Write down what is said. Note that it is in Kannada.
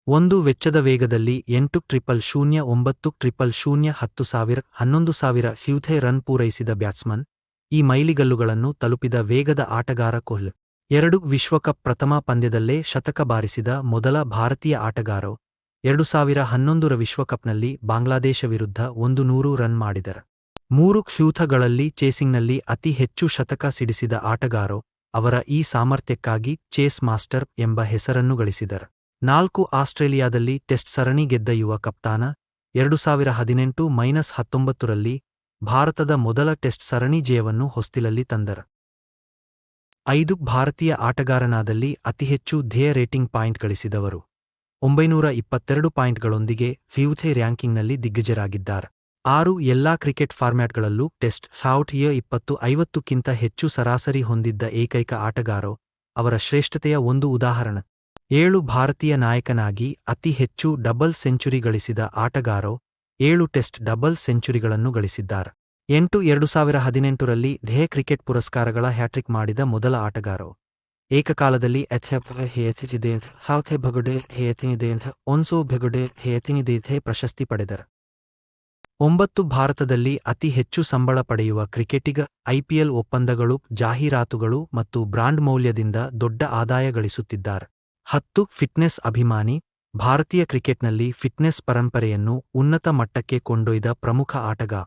ಒಂದು ವೆಚ್ಚದ ವೇಗದಲ್ಲಿ 8,000 9,000 10,000 11,000 ಫ್ಯೂಥೆ ರನ್ ಪೂರೈಸಿದ ಬ್ಯಾಟ್ಸ್ಮನ್, ಈ ಮೈಲಿಗಲ್ಲುಗಳನ್ನು ತಲುಪಿದ ವೇಗದ ಆಟಗಾರ ಕೊಹ್ಲಿ. 2 ವಿಶ್ವಕಪ್ ಪ್ರಥಮ ಪಂದ್ಯದಲ್ಲೇ ಶತಕ ಬಾರಿಸಿದ ಮೊದಲ ಭಾರತೀಯ ಆಟಗಾರ. 2011ರ ವಿಶ್ವಕಪ್ನಲ್ಲಿ ಬಾಂಗ್ಲಾದೇಶ ವಿರುದ್ಧ 100 ರನ್ ಮಾಡಿದರ. 3 ಫ್ಯೂಥಗಳಲ್ಲಿ ಚೇಸಿಂಗ್ನಲ್ಲಿ ಅತಿ ಹೆಚ್ಚು ಶತಕ ಸಿಡಿಸಿದ ಆಟಗಾರ. ಅವರ ಈ ಸಾಮರ್ಥ್ಯಕ್ಕಾಗಿ ಚೇಸ್ ಮಾಸ್ಟರ್ ಎಂಬ ಹೆಸರನ್ನು ಗಳಿಸಿದರ. 4 ಆಸ್ಟ್ರೇಲಿಯಾದಲ್ಲಿ ಟೆಸ್ಟ್ ಸರಣಿ ಗೆದ್ದ ಯುವ ಕಪ್ತಾನ. 2018-19ರಲ್ಲಿ ಭಾರತದ ಮೊದಲ ಟೆಸ್ಟ್ ಸರಣಿ ಜಯವನ್ನು ಹೊಸ್ತಿಲಲ್ಲಿ ತಂದರ. 5 ಭಾರತೀಯ ಆಟಗಾರನಾದಲ್ಲಿ ಅತಿಹೆಚ್ಚು ಧ್ಯೇಯ ರೇಟಿಂಗ್ ಪಾಯಿಂಟ್ ಗಳಿಸಿದವರು. 922 ಪಾಯಿಂಟ್ಗಳೊಂದಿಗೆ ಫ್ಯೂಥೆ ರ್ಯಾಂಕಿಂಗ್ನಲ್ಲಿ ದಿಗ್ಗಜರಾಗಿದ್ದಾರೆ. 6 ಎಲ್ಲಾ ಕ್ರಿಕೆಟ್ ಫಾರ್ಮ್ಯಾಟ್ಗಳಲ್ಲೂ ಟೆಸ್ಟ್ ಯ 20-50ಕ್ಕಿಂತ ಹೆಚ್ಚು ಸರಾಸರಿ ಹೊಂದಿದ್ದ ಏಕೈಕ ಆಟಗಾರ. ಅವರ ಶ್ರೇಷ್ಠತೆಯ ಒಂದು ಉದಾಹರಣೆ. 7 ಭಾರತೀಯ ನಾಯಕನಾಗಿ ಅತಿ ಹೆಚ್ಚು ಡಬಲ್ ಸೆಂಚುರಿ ಗಳಿಸಿದ ಆಟಗಾರ. 7 ಟೆಸ್ಟ್ ಡಬಲ್ ಸೆಂಚುರಿಗಳನ್ನು ಗಳಿಸಿದ್ದಾರೆ. 8 2018ರಲ್ಲಿ ಧ್ಯೇಯ ಕ್ರಿಕೆಟ್ ಪುರಸ್ಕಾರಗಳ ಹ್ಯಾಟ್ರಿಕ್ ಮಾಡಿದ ಮೊದಲ ಆಟಗಾರ. ಏಕಕಾಲದಲ್ಲಿ ಪ್ರಶಸ್ತಿ ಪಡೆದರ. 9 ಭಾರತದಲ್ಲಿ ಅತಿ ಹೆಚ್ಚು ಸಂಬಳ ಪಡೆಯುವ ಕ್ರಿಕೆಟಿಗ. IPL ಒಪ್ಪಂದಗಳು, ಜಾಹೀರಾತುಗಳು ಮತ್ತು ಬ್ರಾಂಡ್ ಮೌಲ್ಯದಿಂದ ದೊಡ್ಡ ಆದಾಯ ಗಳಿಸುತ್ತಿದ್ದಾರೆ. 10 ಫಿಟ್ನೆಸ್ ಅಭಿಮಾನಿ. ಭಾರತೀಯ ಕ್ರಿಕೆಟ್ನಲ್ಲಿ ಫಿಟ್ನೆಸ್ ಪರಂಪರೆಯನ್ನು ಉನ್ನತ ಮಟ್ಟಕ್ಕೆ ಕೊಂಡೊಯ್ದ ಪ್ರಮುಖ ಆಟಗಾರ.